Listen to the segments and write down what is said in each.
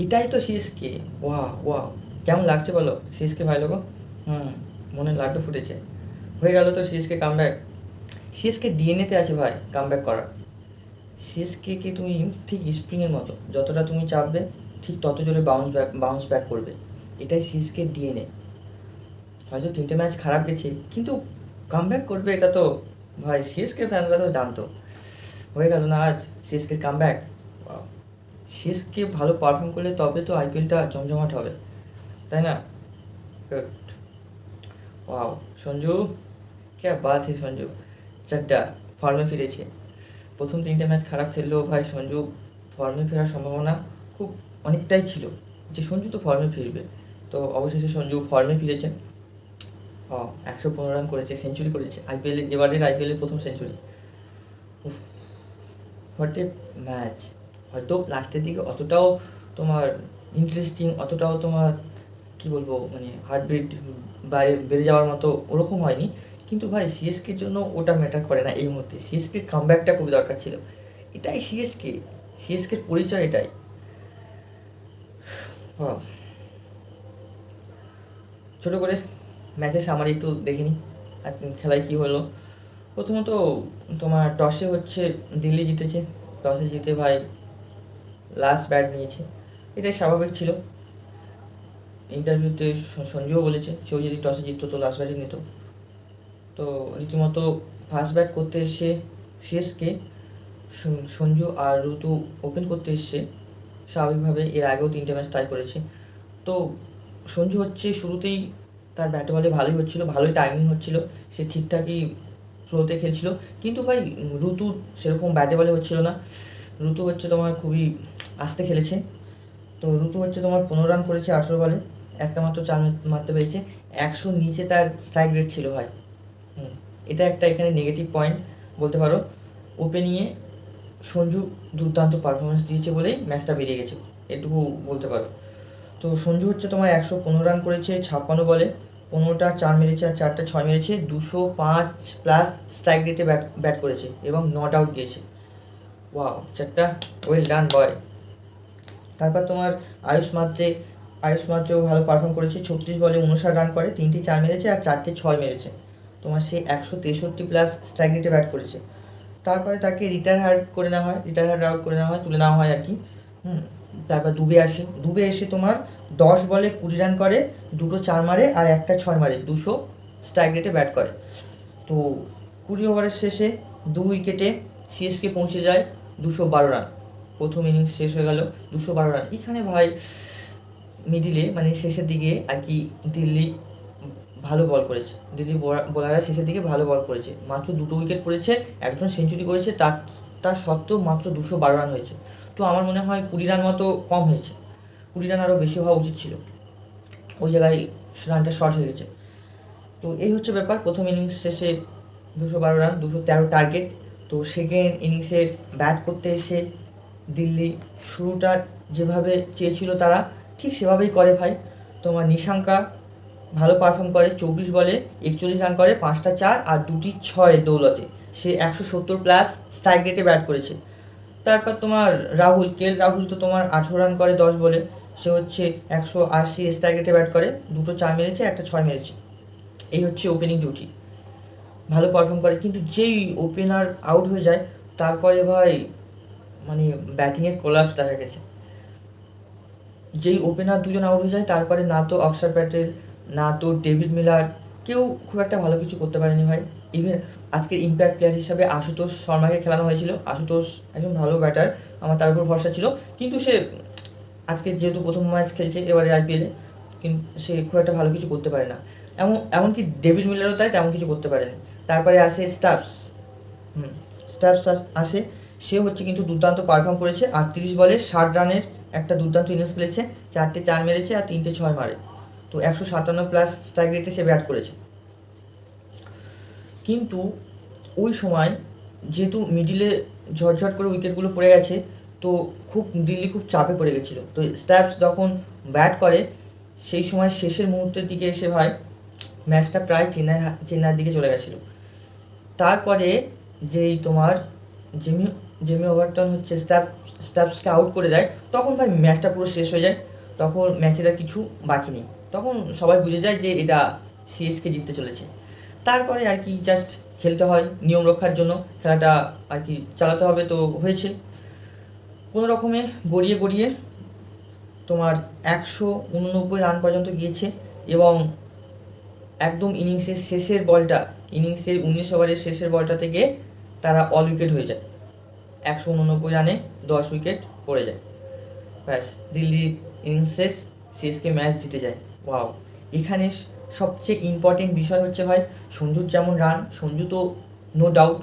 এটাই তো CSK. Wow wow, কেমন লাগছে বলো সিএসকে ভাই লোগো? মনে লাড্ডু ফুটেছে। হয়ে গেল তো সিএসকে কামব্যাক। সিএসকে ডিএনএতে আছে ভাই কামব্যাক করার। সিএসকে কে তুমি ঠিক স্প্রিংয়ের মতো, যতটা তুমি চাপবে ঠিক তত জোরে বাউন্স ব্যাক করবে। এটাই সিএসকে ডিএনএ। হয়তো 3টে ম্যাচ খারাপ গেছে, কিন্তু কামব্যাক করবে, এটা তো ভাই সিএসকে ফ্যানরা তো জানতো। হয়ে গেল না আজ সিএসকের কামব্যাক। সিএসকে ভালো পারফর্ম করলে তবে তো আইপিএলটা জমজমাট হবে, তাই না? গুড। ওয়াও, সঞ্জু, ক্যা বাত হে সঞ্জু। চারটা ফর্মে ফিরেছে। প্রথম 3টে ম্যাচ খারাপ খেললেও ভাই সঞ্জু ফর্মে ফেরার সম্ভাবনা খুব অনেকটাই ছিল, যে সঞ্জু তো ফর্মে ফিরবে। তো অবশেষে সঞ্জু ফর্মে ফিরেছে। 115 রান করেছে, সেঞ্চুরি করেছে আইপিএলে, এবারের আইপিএলের প্রথম সেঞ্চুরি। What a match! হয়তো লাস্টের দিকে অতটাও তোমার ইন্টারেস্টিং, অতটাও তোমার কী বলবো, মানে হার্টবিট বেড়ে যাওয়ার মতো ওরকম হয়নি, কিন্তু ভাই সিএসকের জন্য ওটা ম্যাটার করে না এই মুহূর্তে। সিএসকের কামব্যাকটা খুবই দরকার ছিল। এটাই সিএসকে, সিএসকের পরিচয় এটাই। বাহ! ছোটো করে ম্যাচের সামারি একটু দেখে নিই, আর খেলায় কী হলো। প্রথমত তোমার টসে হচ্ছে দিল্লি জিতেছে। টসে জিতে ভাই লাস্ট ব্যাট নিয়েছে, এটাই স্বাভাবিক ছিল। ইন্টারভিউতে সঞ্জুও বলেছে সেও যদি টসে জিততো তো লাস্ট ব্যাটই নিত। তো রীতিমতো ফার্স্ট ব্যাট করতে এসে সিএসকে সঞ্জু আর ঋতু ওপেন করতে এসছে স্বাভাবিকভাবে। এর আগেও 3টে ম্যাচ ট্রাই করেছে। তো সঞ্জু হচ্ছে শুরুতেই তার ব্যাটে বলে ভালোই হচ্ছিলো, ভালোই টাইমিং হচ্ছিলো, সে ঠিকঠাকই ফ্লোতে খেলছিল। কিন্তু ভাই ঋতুর সেরকম ব্যাটে বলে হচ্ছিলো না। ঋতু হচ্ছে তোমার খুবই আস্তে খেলেছে। তো ঋতু হচ্ছে তোমার 15 রান করেছে 18 বলে, একটা মাত্র 4 মারতে পেরেছে। 100 নিচে তার স্ট্রাইক রেট ছিল ভাই। এটা একটা এখানে নেগেটিভ পয়েন্ট বলতে পারো। ওপেনিংয়ে সঞ্জু দুর্দান্ত পারফরমেন্স দিয়েছে বলেই ম্যাচটা বেরিয়ে গেছে, এটুকু বলতে পারো। তো সঞ্জু হচ্ছে তোমার 115 রান করেছে 56 বলে, 15টা 4 মেরেছে আর 4টা 6 মেরেছে, 205+ স্ট্রাইক রেটে ব্যাট করেছে এবং নট আউট গিয়েছে। ওয়াও, চারটা ওয়েল ডান বয়। তারপর তোমার আয়ুষ মাত্রেও ভালো পারফর্ম করেছে, 36 বলে 59 রান করে, 3টে 4 মেরেছে আর 4টে 6 মেরেছে। তোমার সে 163+ স্ট্রাইক রেটে ব্যাট করেছে। তারপরে তাকে রিটায়ার আউট করে নেওয়া হয়, তুলে নেওয়া হয় আর কি। তারপর দুবে এসে তোমার 10 বলে 20 রান করে, 2টো 4 মারে আর একটা 6 মারে, 200 স্ট্রাইক রেটে ব্যাট করে। তো 20 ওভারের শেষে 2 উইকেটে সিএসকে পৌঁছে যায় 212 রান। প্রথম ইনিংস শেষ হয়ে গেল 212 রান। এখানে ভাই মিডিলে মানে শেষের দিকে আর কি দিল্লি ভালো বল করেছে, দিল্লি বোলাররা শেষের দিকে ভালো বল করেছে। মাত্র 2টো উইকেট পড়েছে, একজন সেঞ্চুরি করেছে, তার সত্ত্বেও মাত্র 212 রান হয়েছে। তো আমার মনে হয় 20 রান মতো কম হয়েছে, 20 রান আরও বেশি হওয়া উচিত ছিল, ওই জায়গায় রানটা শর্ট হয়ে গেছে। তো এই হচ্ছে ব্যাপার। প্রথম ইনিংস শেষে 212 রান, 213 টার্গেট। তো সেকেন্ড ইনিংসে ব্যাট করতে এসে দিল্লি শুরুটা যেভাবে চেয়েছিল তারা ঠিক সেভাবেই করে ভাই। তোমার নিশাঙ্কা ভালো পারফর্ম করে, 24 বলে 41 রান করে, 5টা 4 আর 2টি 6 দৌলতে। সে 170+ স্ট্রাইক রেটে ব্যাট করেছে। তারপর তোমার রাহুল তো তোমার 18 রান করে 10 বলে, সে হচ্ছে 180 স্ট্রাইক রেটে ব্যাট করে, 2টো 4 মেরেছে, একটা 6 মেরেছে। এই হচ্ছে ওপেনিং জুটি, ভালো পারফর্ম করে। কিন্তু যেই ওপেনার আউট হয়ে যায় তারপরে ভাই মানে ব্যাটিংয়ের কোলাপস দেখা গেছে। যেই ওপেনার দুজন আউট হয়ে যায় তারপরে না তো অক্ষর প্যাটেল, না তো ডেভিড মিলার, কেউ খুব একটা ভালো কিছু করতে পারেনি ভাই। ইভেন আজকের ইম্প্যাক্ট প্লেয়ার হিসাবে আশুতোষ শর্মাকে খেলানো হয়েছিল। আশুতোষ একজন ভালো ব্যাটার, আমার তার উপর ভরসা ছিল, কিন্তু সে আজকে যেহেতু প্রথম ম্যাচ খেলছে এবারে আইপিএলে, কিন্তু সে খুব একটা ভালো কিছু করতে পারে না। এমনকি ডেভিড মিলারও তাই তেমন কিছু করতে পারেনি। তারপরে আসে স্টাফস আসে, সে হচ্ছে কিন্তু দুর্দান্ত পারফর্ম করেছে। 38 বলে 60 রানের একটা দুর্দান্ত ইনিংস খেলেছে, 4টে 4 মেরেছে আর 3টে 6 মারে। তো 157+ স্ট্রাইক রেটে সে ব্যাট করেছে। কিন্তু ওই সময় যেহেতু মিডিলে ঝটঝট করে উইকেটগুলো পড়ে গেছে, তো দিল্লি খুব চাপে পড়ে গেছিলো। তো স্ট্যাপস যখন ব্যাট করে সেই সময় শেষের মুহূর্তের দিকে এসে ভাই ম্যাচটা প্রায় চেন্নাইয়ের দিকে চলে গেছিলো। তারপরে যেই তোমার জেমি ওভারটন হচ্ছে স্টাফসকে আউট করে দেয়, তখন ভাই ম্যাচটা পুরো শেষ হয়ে যায়, তখন ম্যাচের আর কিছু বাকি নেই, তখন সবাই বুঝে যায় যে এটা সিএসকে জিততে চলেছে। তারপরে আর কি জাস্ট খেলতে হয় নিয়ম রক্ষার জন্য, খেলাটা আর কি চালাতে হবে, তো হয়েছে কোনো রকমে গড়িয়ে গড়িয়ে তোমার 189 রান পর্যন্ত গিয়েছে, এবং একদম ইনিংসের শেষের বলটা, ইনিংসের 19 ওভারের শেষের বলটা থেকে তারা অল উইকেট হয়ে যায়, 189 রানে 10 উইকেট পড়ে যায়, ব্যাস দিল্লি ইনিংস শেষ, সিএসকে ম্যাচ জিতে যায়। ওয়াও! এখানে সবচেয়ে ইম্পর্টেন্ট বিষয় হচ্ছে ভাই সঞ্জুর যেমন রান, সঞ্জু তো নো ডাউট,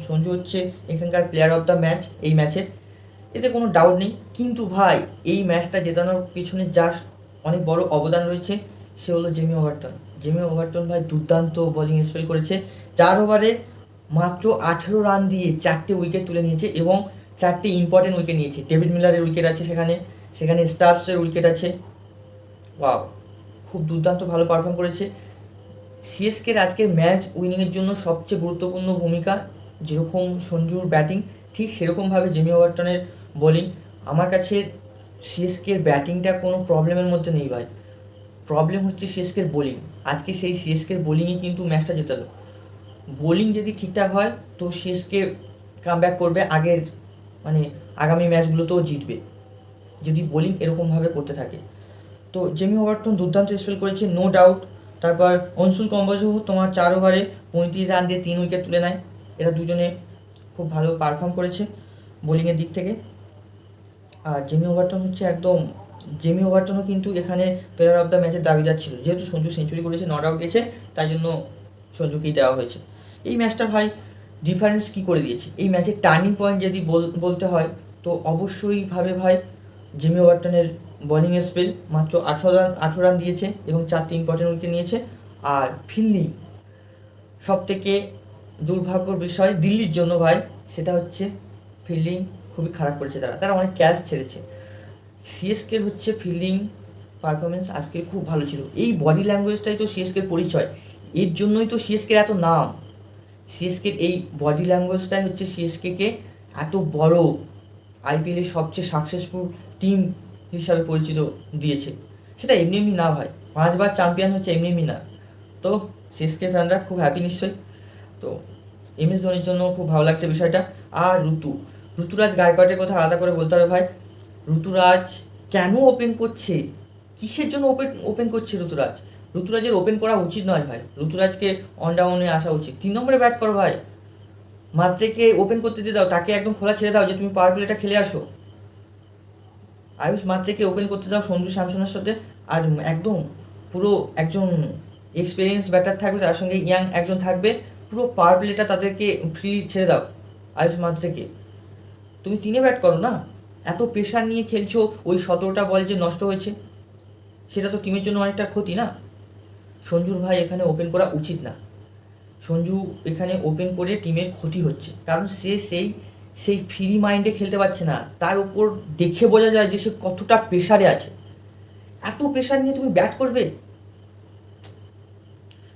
সঞ্জু হচ্ছে এখানকার প্লেয়ার অফ দ্য ম্যাচ এই ম্যাচের, এতে কোনো ডাউট নেই। কিন্তু ভাই এই ম্যাচটা জেতানোর পিছনে যার অনেক বড় অবদান রয়েছে সে হলো জেমি ওভারটন। জেমি ওভারটন ভাই দুর্দান্ত বোলিং স্পেল করেছে, 4 ওভারে মাত্র 18 রান দিয়ে 4টে উইকেট তুলে নিয়েছে, এবং 4টে ইম্পর্টেন্ট উইকেট নিয়েছে। ডেভিড মিলারের উইকেট আছে সেখানে, সেখানে স্টার্কসের উইকেট আছে। ওয়াও, খুব দুর্দান্ত ভালো পারফর্ম করেছে। সিএসকের আজকের ম্যাচ উইনিংয়ের জন্য সবচেয়ে গুরুত্বপূর্ণ ভূমিকা যেরকম সঞ্জুর ব্যাটিং, ঠিক সেরকমভাবে জেমি ওভারটনের বোলিং। আমার কাছে সিএসকের ব্যাটিংটা কোনো প্রবলেমের মধ্যে নেই ভাই, প্রবলেম হচ্ছে সিএসকের বোলিং। আজকে সেই সিএসকের বোলিংই কিন্তু ম্যাচটা জেতালো। বোলিং যদি ঠিকঠাক হয় তো সিএসকে কামব্যাক করবে, আগের মানে আগামী ম্যাচগুলোতেও জিতবে যদি বোলিং এরকমভাবে করতে থাকে। তো জেমি ওভারটন দুর্দান্ত স্পেল করেছে, নো ডাউট। তারপর অনসুল কম্বোজও তোমার 4 ওভারে 35 রান দিয়ে 3 উইকেট তুলে নেয়, এরা দুজনে খুব ভালো পারফর্ম করেছে বোলিংয়ের দিক থেকে। আর জেমি ওভারটন হচ্ছে একদম, জেমি ওভারটনও কিন্তু এখানে প্লেয়ার অফ দ্য ম্যাচের দাবিদার ছিল, যেহেতু সঞ্জু সেঞ্চুরি করেছে, নট আউট গেছে, তাই জন্য সঞ্জুকেই দেওয়া হয়েছে। এই ম্যাচটা ভাই ডিফারেন্স কী করে দিয়েছে, এই ম্যাচের টার্নিং পয়েন্ট যদি বলতে হয় তো অবশ্যইভাবে ভাই জেমি ওভারটনের বোলিং স্পেল, মাত্র 18 রান দিয়েছে এবং 4টে ইম্পর্টেন্ট উইকেট নিয়েছে। আর ফিল্ডিং, সব থেকে দুর্ভাগ্যর বিষয় দিল্লির জন্য ভাই, সেটা হচ্ছে ফিল্ডিং খুবই খারাপ করেছে, তারা অনেক ক্যাচ ছেড়েছে। সিএসকের হচ্ছে ফিল্ডিং পারফরমেন্স আজকে খুব ভালো ছিল, এই বডি ল্যাঙ্গুয়েজটাই তো সিএসকের পরিচয়, এর জন্যই তো সিএসকের এত নাম। সিএসকের এই বডি ল্যাঙ্গুয়েজটাই হচ্ছে সিএসকেকে এত বড় আইপিএলের সবচেয়ে সাকসেসফুল টিম হিসাবে পরিচিত দিয়েছে। সেটা এমনি এমনি না ভাই, 5বার চ্যাম্পিয়ন হচ্ছে এমনি এমনি না। তো সিএসকে ফ্যানরা খুব হ্যাপি নিশ্চয়ই। তো এমএস ধোনির জন্য খুব ভালো লাগছে বিষয়টা। আর ঋতুরাজ গায়কোয়াড়ের কথা আলাদা করে বলতে হবে ভাই, ঋতুরাজ কেন ওপেন করছে, কিসের জন্য ওপেন করছে ঋতুরাজের ওপেন করা উচিত নয় ভাই, ঋতুরাজকে অন ডাউনে আসা উচিত, 3 নম্বরে ব্যাট করো ভাই, মাত্রেকে ওপেন করতে দিয়ে দাও, তাকে একদম খোলা ছেড়ে দাও যে তুমি পাওয়ার প্লেটা খেলে আসো। আয়ুষ মাত্রেকে ওপেন করতে দাও সঞ্জু স্যামসনের সাথে, আর একদম পুরো একজন এক্সপিরিয়েন্স ব্যাটার থাকবে, তার সঙ্গে ইয়াং একজন থাকবে, পুরো পাওয়ার প্লেটা তাদেরকে ফ্রি ছেড়ে দাও। আয়ুষ মাত্রেকে তুমি 3-এ ব্যাট করো না, এত প্রেশার নিয়ে খেলছো, ওই 17টা বল যে নষ্ট হয়েছে সেটা তো টিমের জন্য অনেকটা ক্ষতি না। সঞ্জুর ভাই এখানে ওপেন করা উচিত না, সঞ্জু এখানে ওপেন করে টিমের ক্ষতি হচ্ছে, কারণ সে সেই ফ্রি মাইন্ডে খেলতে পারছে না, তার উপর দেখে বোঝা যায় যে সে কতটা প্রেশারে আছে। এত প্রেশার নিয়ে তুমি ব্যাট করবে,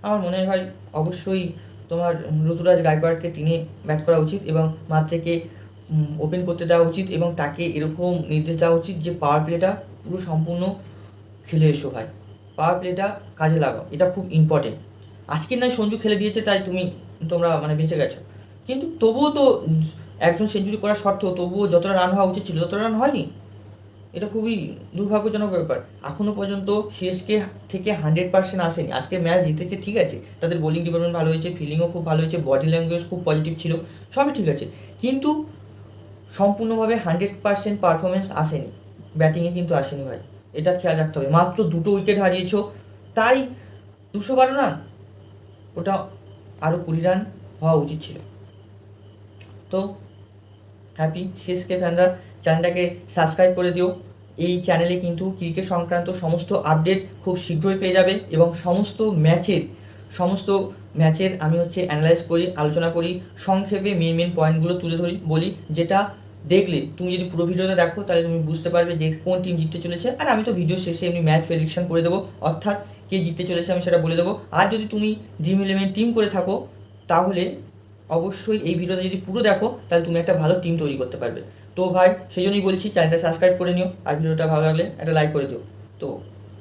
আমার মনে হয় ভাই অবশ্যই তোমার ঋতুরাজ গায়কোয়াড়কে তিনি ব্যাট করা উচিত এবং মাত্রেকে ওপেন করতে দেওয়া উচিত, এবং তাকে এরকম নির্দেশ দেওয়া উচিত যে পাওয়ার প্লেটা পুরো সম্পূর্ণ খেলে এসো ভাই, পাওয়ার প্লেটা কাজে লাগাও, এটা খুব ইম্পর্টেন্ট। আজকে নয় সঞ্জু খেলে দিয়েছে তাই তোমরা মানে বেঁচে গেছো, কিন্তু তবুও তো একজন সেঞ্চুরি করার সত্ত্বেও তবুও যতটা রান হওয়া উচিত ছিল ততটা রান হয়নি, এটা খুবই দুর্ভাগ্যজনক ব্যাপার। এখনও পর্যন্ত সিএসকে থেকে 100% আসেনি। আজকে ম্যাচ জিতেছে ঠিক আছে, তাদের বোলিং ডিপার্টমেন্ট ভালো হয়েছে, ফিল্ডিংও খুব ভালো হয়েছে, বডি ল্যাঙ্গুয়েজ খুব পজিটিভ ছিল, সবই ঠিক আছে, কিন্তু সম্পূর্ণভাবে 100% পারফরমেন্স আসেনি, ব্যাটিংয়ে কিন্তু আসেনি ভাই, এটা খেয়াল রাখতে হবে। মাত্র 2টো উইকেট হারিয়েছ, তাই 212 রান, ওটা আরও 20 রান হওয়া উচিত ছিল। তো হ্যাপি সিএসকে ফ্যানরা, চ্যানেলটাকে সাবস্ক্রাইব করে দিও। এই চ্যানেলে কিন্তু ক্রিকেট সংক্রান্ত সমস্ত আপডেট খুব শীঘ্রই পেয়ে যাবে, এবং সমস্ত ম্যাচের আমি হচ্ছে অ্যানালাইজ করি, আলোচনা করি, সংক্ষেপে মেন পয়েন্টগুলো তুলে ধরি, বলি, যেটা দেখলে তুমি যদি পুরো ভিডিওটা দেখো তাহলে তুমি বুঝতে পারবে যে কোন টিম জিততে চলেছে। আর আমি তো ভিডিও শেষে এমনি ম্যাচ প্রেডিকশন করে দেবো, অর্থাৎ কে জিততে চলেছে আমি সেটা বলে দেবো। আর যদি তুমি ড্রিম11 টিম করে থাকো তাহলে অবশ্যই এই ভিডিওটা যদি পুরো দেখো তাহলে তুমি একটা ভালো টিম তৈরি করতে পারবে। তো ভাই সেই জন্যই বলছি চ্যানেলটা সাবস্ক্রাইব করে নিও, আর ভিডিওটা ভালো লাগলে একটা লাইক করে দিও। তো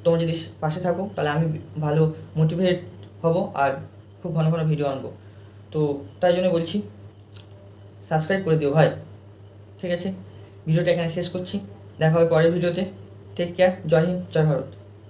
তোমরা যদি পাশে থাকো তাহলে আমি ভালো মোটিভেট হব আর খুব ঘন ঘন ভিডিও আনবো। তো তাই জন্য বলছি সাবস্ক্রাইব করে দিও ভাই। ঠিক আছে, ভিডিওটা এখানে শেষ করছি, দেখা হবে পরের ভিডিওতে। টেক কেয়ার, জয় হিন্দ, জয় ভারত।